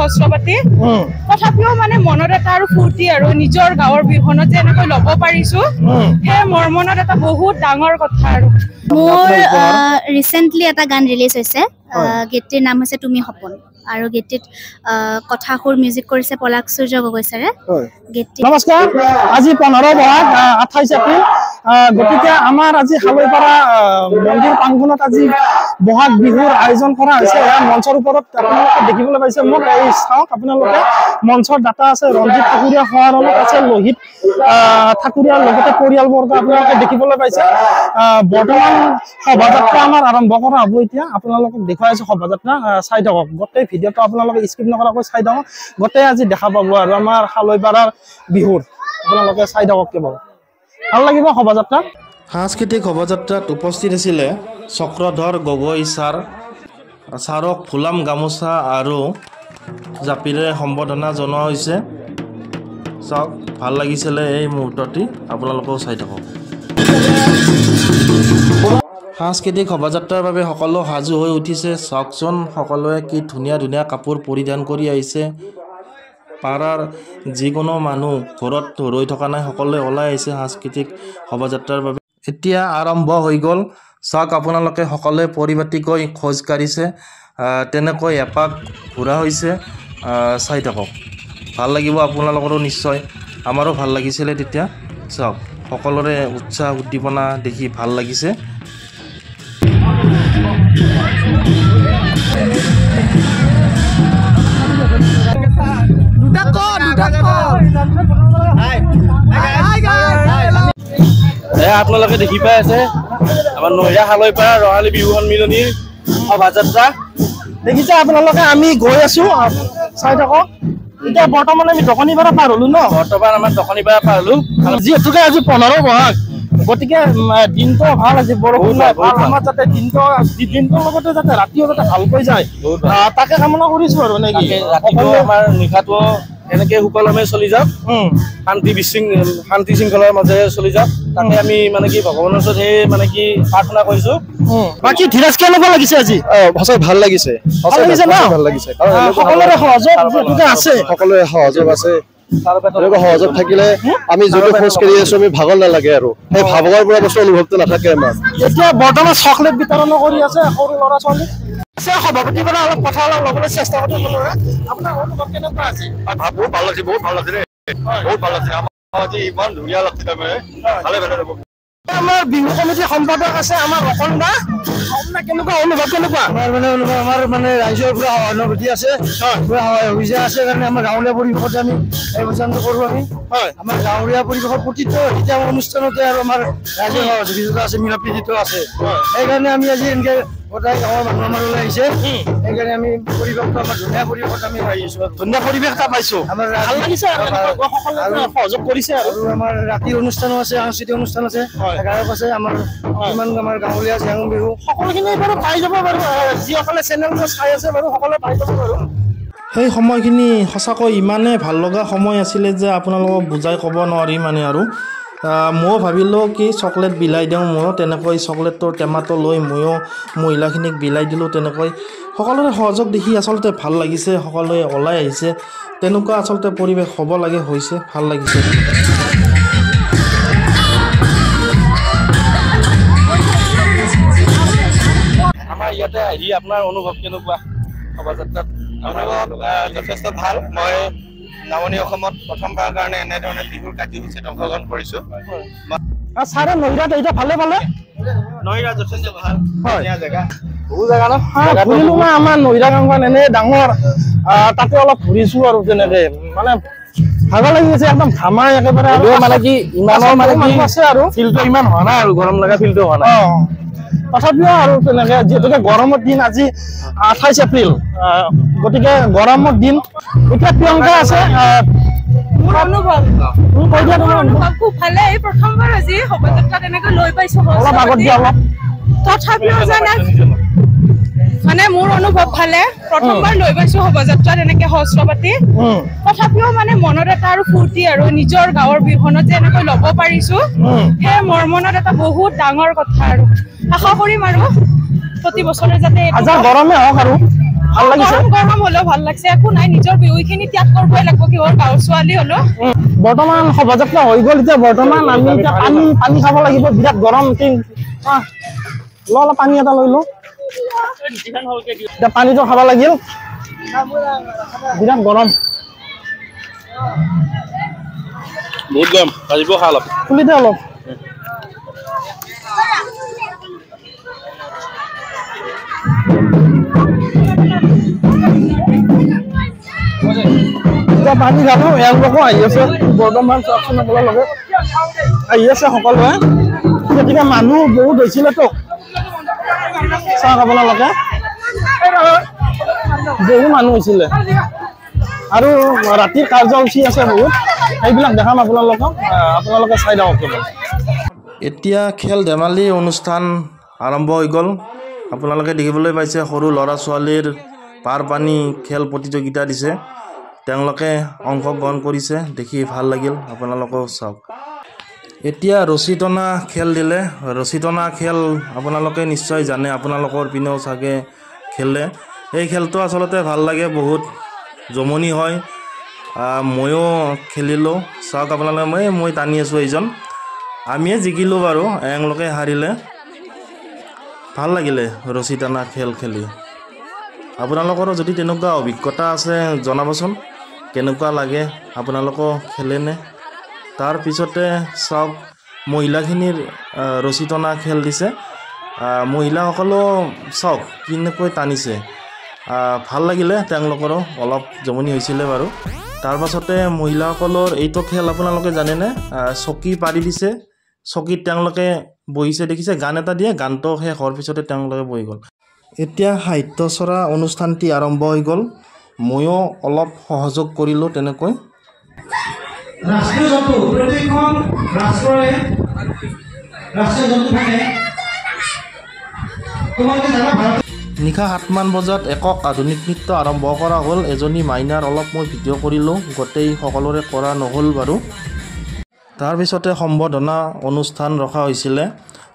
সহস্ৰপাতি তথাপিও মানে মনত এটা আৰু ফূৰ্তি আৰু নিজৰ গাঁৱৰ বিহুখনত যে এনেকৈ ল'ব পাৰিছো সেই মোৰ মনত এটা বহুত ডাঙৰ কথা আৰু মোৰ ৰিসেন্টলি এটা গান ৰিলিজ হৈছে গীতটিৰ নাম হৈছে তুমি সপোন আৰু গীতটিত কথাসুৰ মিউজিক কৰিছে পলাশ সূৰ্য গগৈ ছাৰে গীতটি নমস্কাৰ আজি 15 বহাগ 28 এপ্ৰিল গতিকে আমাৰ আজি হালৈপাৰা মন্দিৰ প্ৰাংগণত আজি বহাগ বিহুৰ আয়োজন কৰা হৈছে ইয়াৰ মঞ্চৰ ওপৰত আপোনালোকে দেখিবলৈ পাইছে মোক এই চাওক আপোনালোকে মঞ্চৰ দাতা আছে ৰঞ্জিত ঠাকুৰীয়া সহাৰত আছে লোহিত ঠাকুৰীয়াৰ লগতে পৰিয়ালবৰ্গ আপোনালোকে দেখিবলৈ পাইছে বৰ্তমান শোভাযাত্ৰা আমাৰ আৰম্ভ কৰা হ'ব এতিয়া আপোনালোকক দেখুৱাই আছো শোভাযাত্ৰা চাই থাকক গোটেই ভিডিঅ'টো আপোনালোকে স্কিপ নকৰাকৈ চাই থাকক গোটেই আজি দেখা পাব আৰু আমাৰ হালৈপাৰাৰ বিহুৰ আপোনালোকে চাই থাকক কেৱল ভাল লাগিব শোভাযাত্ৰা সাংস্কৃতিক শোভাযাত্ৰাত উপস্থিত আছিলে চক্ৰধৰ গগৈ ছাৰক ফুলাম গামোচা আৰু জাপিৰে সম্বৰ্ধনা জনোৱা হৈছে চাওক ভাল লাগিছিলে এই মুহূৰ্তটি আপোনালোকেও চাই থাকক সাংস্কৃতিক শোভাযাত্ৰাৰ বাবে সকলো সাজু হৈ উঠিছে চাওকচোন সকলোৱে কি ধুনীয়া ধুনীয়া কাপোৰ পৰিধান কৰি আহিছে পাৰাৰ যিকোনো মানুহ ঘৰত ৰৈ থকা নাই সকলোৱে ওলাই আহিছে সাংস্কৃতিক শোভাযাত্ৰাৰ বাবে এতিয়া আৰম্ভ হৈ গ'ল চাওক আপোনালোকে সকলোৱে পৰিপাটিকৈ খোজ কাঢ়িছে তেনেকৈ এপাক ঘূৰা হৈছে চাই থাকক ভাল লাগিব আপোনালোকৰো নিশ্চয় আমাৰো ভাল লাগিছিলে তেতিয়া চাওক সকলোৰে উৎসাহ উদ্দীপনা দেখি ভাল লাগিছে আপোনালোকে দেখি পাই আছে আমাৰ নৈৰা হালৈপাৰা ৰঙালী বিহু সন্মিলনীৰ শোভাযাত্ৰা দেখিছে আপোনালোকে আমি গৈ আছো চাই থাকক এতিয়া বৰ্তমান আমি দোকানীপাৰা পাৰ হলো ন বৰ্তমান আমাৰ দোকানীপাৰা পাৰ হলো যিহেতুকে আজি 15 বহাগ গতিকে দিনটো ভাল আজি বৰষুণ আমাৰ যাতে দিনটোৰ লগতে যাতে ৰাতিও যাতে ভালকৈ যায় তাকে কামনা কৰিছো আৰু নেকি আমাৰ নিশাটো এনেকে সুকলমে চলি যাওক শান্তি শৃংখলাৰ মাজেৰে চলি যাওক তাকে আমি মানে কি ভগৱানৰ ওচৰত সেই মানে কি প্ৰাৰ্থনা কৰিছো বাকী ধীৰাজ কেনেকুৱা লাগিছে আজি সঁচাই ভাল লাগিছে ভাল লাগিছে সকলোৰে সহযোগ আছে সহযোগ থাকিলে আমি যোনটো খোজ কাঢ়ি আছো আমি ভাগৰ নালাগে আৰু সেই ভাগৰ পৰা বস্তু অনুভৱটো নাথাকে আমাৰ এতিয়া বৰ্তমান চকলেট বিতৰণ কৰি আছে সৰু ল'ৰা ছোৱালী সভাপতিৰ পৰা অলপ কথা ল'বলৈ চেষ্টা কৰিব আপোনাৰ অনুভৱ কেনেকুৱা আছে বহুত ভাল লাগিছে বহুত ভাল লাগিছে বহুত ভাল লাগিছে আমাৰ ইমান ধুনীয়া লাগিছে ভালে আমাৰ বিহু কমিটিৰ সম্পাদক আছে আমাৰ অকণ দা কেনেকুৱা অনুভৱ কেনেকুৱা আমাৰ মানে ৰাইজৰ পৰা সহানুভূতি আছে সুবিধা আছে কাৰণে আমাৰ গাঁৱলীয়া পৰিৱেশত আমি এই অনুষ্ঠানটো কৰো আমি আমাৰ গাঁৱলীয়া পৰিৱেশৰ প্ৰতিটো এতিয়া অনুষ্ঠানতে আৰু আমাৰ ৰাইজৰ সহযোগিতা আছে মিলা প্ৰীতিটো আছে সেইকাৰণে আমি আজি এনেকে গোটাই গাঁৱৰ মানুহ আমাৰ ওলাই আহিছে সেইকাৰণে আমি পৰিৱেশটো আমাৰ ধুনীয়া পৰিৱেশত আমি আহিছো ধুনীয়া পৰিৱেশ এটা পাইছো আমাৰ ভাল লাগিছে সকলোৱে সহযোগ কৰিছে আৰু আমাৰ ৰাতিৰ অনুষ্ঠানো আছে সাংস্কৃতিক অনুষ্ঠান আছে গায়ক আছে আমাৰ ইমান আমাৰ গাঁৱলীয়া ঝাং বিহু সকলোখিনি বাৰু পাই যাব বাৰু যিসকলে চেনেলটো চাই আছে বাৰু সকলোৱে পাই যাব বাৰু সেই সময়খিনি সঁচাকৈ ইমানেই ভাল লগা সময় আছিলে যে আপোনালোকক বুজাই ক'ব নোৱাৰি মানে আৰু ময়ো ভাবিলোঁ কি চকলেট বিলাই দিওঁ ময়ো তেনেকৈ চকলেটৰ টেমাটো লৈ ময়ো মহিলাখিনিক বিলাই দিলোঁ তেনেকৈ সকলোৰে সহযোগ দেখি আচলতে ভাল লাগিছে সকলোৱে ওলাই আহিছে তেনেকুৱা আচলতে পৰিৱেশ হ'ব লাগে হৈছে ভাল লাগিছে আমাৰ ইয়াতে আহি আপোনাৰ অনুভৱ কেনেকুৱা শোভাযাত্ৰাত যথেষ্ট ভাল মই নামনি অসমত প্ৰথমবাৰৰ কাৰণে এনেধৰণে বিহুৰ কাৰ্যসূচীত অংশগ্ৰহণ কৰিছো ছাৰে নৈৰাত এতিয়া ভালে নৈৰা যথেষ্ট ভাল ধুনীয়া জেগা বহু জেগা ন ঘূৰিলো মই আমাৰ নৈৰা গাঁওখন এনে ডাঙৰ তাতে অলপ ঘূৰিছো আৰু তেনেকে মানে ভাগৰ লাগিছে একদম ঘামাই একেবাৰে মানে কি ইমানৰ মানে কি আছে আৰু ফিল্ডটো ইমান হোৱা নাই আৰু গৰম লগা ফিল্ডটো হোৱা নাই তথাপিও আৰু তেনেকে যিহেতুকে গৰমৰ দিন আজি 28 এপ্ৰিল গতিকে গৰমৰ দিন এতিয়া প্ৰিয়ংকা আছে মোৰ অনুভৱ খুব ভালে প্ৰথমবাৰ আজি শোভাযাত্ৰা তেনেকৈ লৈ পাইছো অলপ আগত দিয়া অলপ তথাপিও জানা মানে মোৰ অনুভৱ ভালে প্ৰথমবাৰ লৈ পাইছো শোভাযাত্ৰা তেনেকে সহস্ৰপাতি তথাপিও মানে মনত এটা আৰু ফূৰ্তি আৰু নিজৰ গাঁৱৰ বিহুখনত যে এনেকৈ ল'ব পাৰিছো সেই মোৰ মনত এটা বহুত ডাঙৰ কথা আৰু আশা কৰিম আৰু প্ৰতি বছৰে যাতে গৰমে হওক আৰু ভাল লাগিছে গৰম হলেও ভাল লাগছে একো নাই নিজৰ বিহুখিনি ত্যাগ কৰিবই লাগিব কিহৰ গাঁৱৰ ছোৱালী হলো বৰ্তমান শোভাযাত্ৰা হৈ গ'ল এতিয়া বৰ্তমান আমি এতিয়া পানী খাব লাগিব বিৰাট গৰম অলপ পানী এটা লৈ লওঁ এতিয়া পানীটো খাব লাগিল বিৰাট গৰম বহুত গৰম কাজিব খা অলপ খুলি দে অলপ এতিয়া পানী খালো এওঁলোকো আহি আছে বৰ্তমান চাওকচোন আপোনালোকে আহি আছে সকলোৱে গতিকে মানুহ বহুত হৈছিলেতো চাওক আপোনালোকে বহু মানুহ হৈছিলে আৰু ৰাতিৰ কাৰ্যসূচী আছে বহুত সেইবিলাক দেখাম আপোনালোকে চাই যাওক এতিয়া খেল ধেমালি অনুষ্ঠান আৰম্ভ হৈ গ'ল আপোনালোকে দেখিবলৈ পাইছে সৰু ল'ৰা ছোৱালীৰ পাৰ পানী খেল প্ৰতিযোগিতা দিছে তেওঁলোকে অংশগ্ৰহণ কৰিছে দেখি ভাল লাগিল আপোনালোকেও চাওক এতিয়া ৰছী টনা খেল দিলে ৰছী টনা খেল আপোনালোকে নিশ্চয় জানে আপোনালোকৰ পিনেও চাগে খেলে এই খেলটো আচলতে ভাল লাগে বহুত জমনি হয় ময়ো খেলিলোঁ চাওক আপোনালোকে মই টানি আছোঁ এইজন আমিয়ে জিকিলোঁ বাৰু এওঁলোকে হাৰিলে ভাল লাগিলে ৰছী টনা খেল খেলি আপোনালোকৰো যদি তেনেকুৱা অভিজ্ঞতা আছে জনাবচোন কেনেকুৱা লাগে আপোনালোকো খেলেনে তাৰপিছতে চাওক মহিলাখিনিৰ ৰছী টনা খেল দিছে মহিলাসকলো চাওক কেনেকৈ টানিছে ভাল লাগিলে তেওঁলোকৰো অলপ জমনি হৈছিলে বাৰু তাৰপাছতে মহিলাসকলৰ এইটো খেল আপোনালোকে জানেনে চকী পাৰি দিছে চকীত তেওঁলোকে বহিছে দেখিছে গান এটা দিয়ে গানটো শেষ হোৱাৰ পিছতে তেওঁলোকে বহি গ'ল এতিয়া সাহিত্যচৰা অনুষ্ঠানটি আৰম্ভ হৈ গ'ল ময়ো অলপ সহযোগ কৰিলোঁ তেনেকৈ ৰাষ্ট্ৰীয় জন্তু প্ৰতিখন ৰাষ্ট্ৰৰে ৰাষ্ট্ৰীয় জন্তু থাকে তোমালোকে জানা ভাৰত নিশা 7মান বজাত একক আধুনিক নৃত্য আৰম্ভ কৰা হ'ল এজনী মাইনাৰ অলপ মই ভিডিঅ' কৰিলোঁ গোটেই সকলোৰে কৰা নহ'ল বাৰু তাৰপিছতে সম্বৰ্ধনা অনুষ্ঠান ৰখা হৈছিলে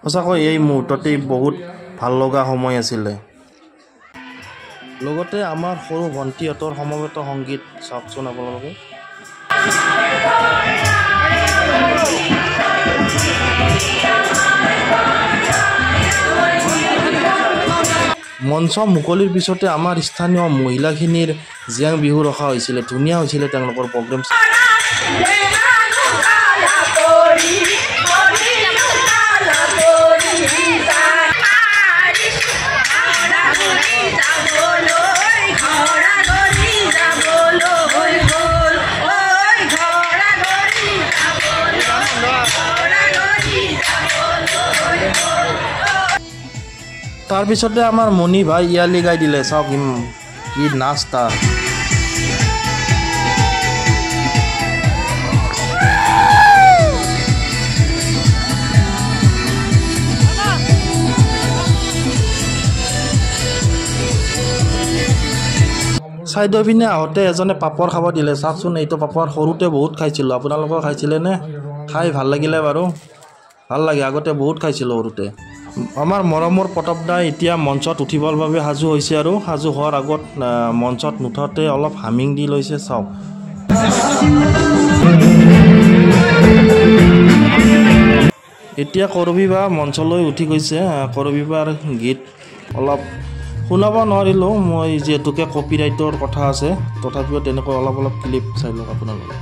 সঁচাকৈ এই মুহূৰ্ততেই বহুত ভাল লগা সময় আছিলে লগতে আমাৰ সৰু ভণ্টিহঁতৰ সমবেত সংগীত চাওকচোন আপোনালোকে মঞ্চ মুকলিৰ পিছতে আমাৰ স্থানীয় মহিলাখিনিৰ জিয়াং বিহু ৰখা হৈছিলে ধুনীয়া হৈছিলে তেওঁলোকৰ প্ৰগ্ৰেম তাৰপিছতে আমাৰ মণি ভাই ইয়ালি গাই দিলে চাওক কি নাচ তাৰ চাইডৰ পিনে আহোঁতে এজনে পাপৰ খাব দিলে চাওকচোন এইটো পাপৰ সৰুতে বহুত খাইছিলোঁ আপোনালোকে খাইছিলেনে খাই ভাল লাগিলে বাৰু ভাল লাগে আগতে বহুত খাইছিলোঁ সৰুতে আমাৰ মৰমৰ প্ৰতাপ দাই এতিয়া মঞ্চত উঠিবৰ বাবে সাজু হৈছে আৰু সাজু হোৱাৰ আগত মঞ্চত নুঠোঁতে অলপ হামিং দি লৈছে চাওক এতিয়া কৰবী বা মঞ্চলৈ উঠি গৈছে কৰবী বাৰ গীত অলপ শুনাব নোৱাৰিলোঁ মই যিহেতুকে কপিৰাইটৰ কথা আছে তথাপিও তেনেকৈ অলপ ক্লিপ চাই লওক আপোনালোকে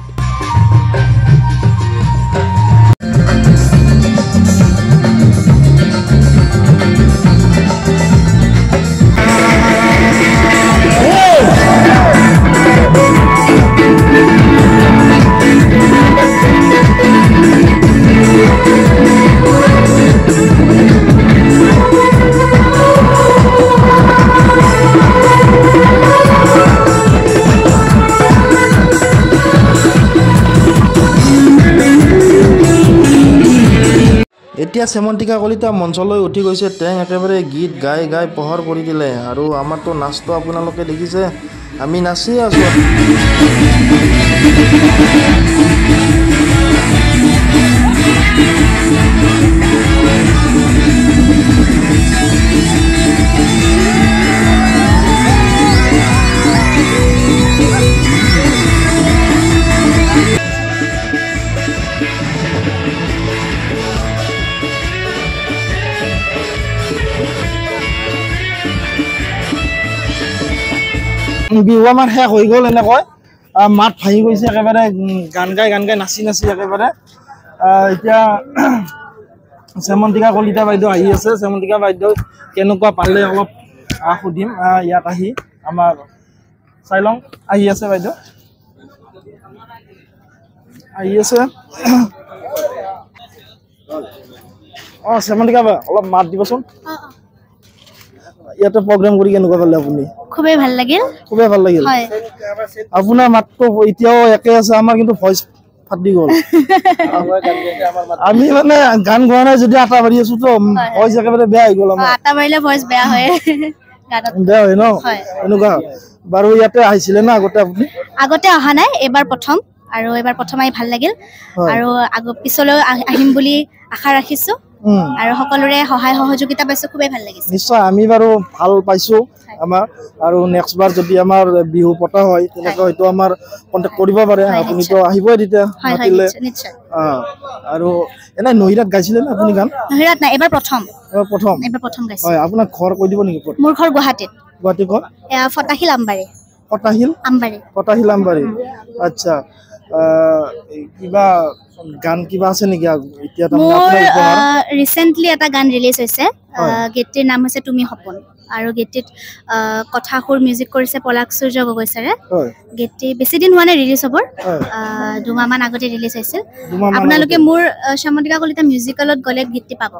এতিয়া শ্যামন্তিকা কলিতা মঞ্চলৈ উঠি গৈছে তেওঁ একেবাৰে গীত গাই গাই পোহৰ কৰি দিলে আৰু আমাৰতো নাচটো আপোনালোকে দেখিছে আমি নাচি আছোঁ বিহু আমাৰ শেষ হৈ গ'ল এনেকৈ মাত ভাঙি গৈছে একেবাৰে গান গাই নাচি একেবাৰে এতিয়া শ্যামন্তিকা কলিতা বাইদেউ আহি আছে শ্যামন্তিকা বাইদেউ কেনেকুৱা পালে অলপ সুধিম ইয়াত আহি আমাৰ চাই লওঁ আহি আছে বাইদেউ আহি আছে শ্যামন্তিকা বা অলপ মাত দিবচোন ইয়াতে প্ৰগ্ৰাম কৰি কেনেকুৱা পালে আপুনি খুবেই ভাল লাগিল হয় আপোনাৰ মাতটো এতিয়াও একে আছে আমাৰ কিন্তু ভইচ ফাটি গ'ল আমি মানে গান গোৱা নাই যদি আটা মাৰি আছো তো ভইচ একেবাৰে বেয়া হৈ গ'ল আমাৰ আটা মাৰিলে ভইচ বেয়া হয় বেয়া হয় ন এনেকুৱা বাৰু ইয়াতে আহিছিলে না আগতে অহা নাই এবাৰ প্ৰথম আৰু এবাৰ প্ৰথম আহি ভাল লাগিল আৰু পিছলৈ আহিম বুলি আশা ৰাখিছো আৰু সকলোৰে সহায় সহযোগিতা পাইছো খুবেই ভাল লাগিছে নিশ্চয় আমি বাৰু ভাল পাইছো আমাৰ আৰু নেক্সট বাৰ যদি আমাৰ বিহু পতা হয় তেনেকৈ হয়তো আমাৰ কন্টেক্ট কৰিব পাৰে আপুনি তো আহিবই তেতিয়া মাতিলে আৰু এনে নহিৰাত গাইছিলে না আপুনি গান নহিৰাত নাই এবাৰ প্ৰথম গাইছে হয় আপোনাৰ ঘৰ কৈ দিব নেকি মোৰ ঘৰ গুৱাহাটীত ক'ত ফটাহিল আমবাৰী আচ্ছা কিবা গান কিবা আছে নেকি এতিয়া ৰিসেন্টলি এটা গান ৰিলিজ হৈছে গীতটিৰ নাম হৈছে তুমি সপোন আৰু গীতটিত কথা সুৰ মিউজিক কৰিছে পলাশ সূৰ্য গগৈ ছাৰে গীতটি বেছি দিন হোৱা নাই ৰিলিজ হ'বৰ 2 মাহ মান আগতে ৰিলিজ হৈছিল আপোনালোকে মোৰ শ্যামন্তিকা কলিতা মিউজিকেলত গ'লে গীতটি পাব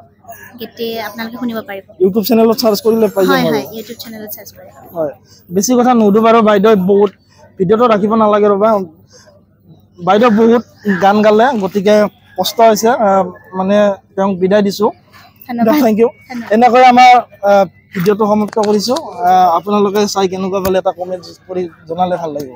গীতটি আপোনালোকে শুনিব পাৰিব ইউটিউব চেনেলত সাৰ্চ কৰিলে পাই যাব হয় ইউটিউব চেনেলত সাৰ্চ কৰিব হয় বেছি কথা নুদু বাৰু বাইদেউ বহুত ভিডিঅ'টো ৰাখিব নালাগে ৰবা বাইদেউ বহুত গান গালে গতিকে কষ্ট হৈছে মানে তেওঁক বিদায় দিছো থ্যাংক ইউ এনেকৈ আমাৰ ভিডিঅ'টো সমাপ্ত কৰিছো আপোনালোকে চাই কেনেকুৱা পালে এটা কমেন্ট কৰি জনালে ভাল লাগিব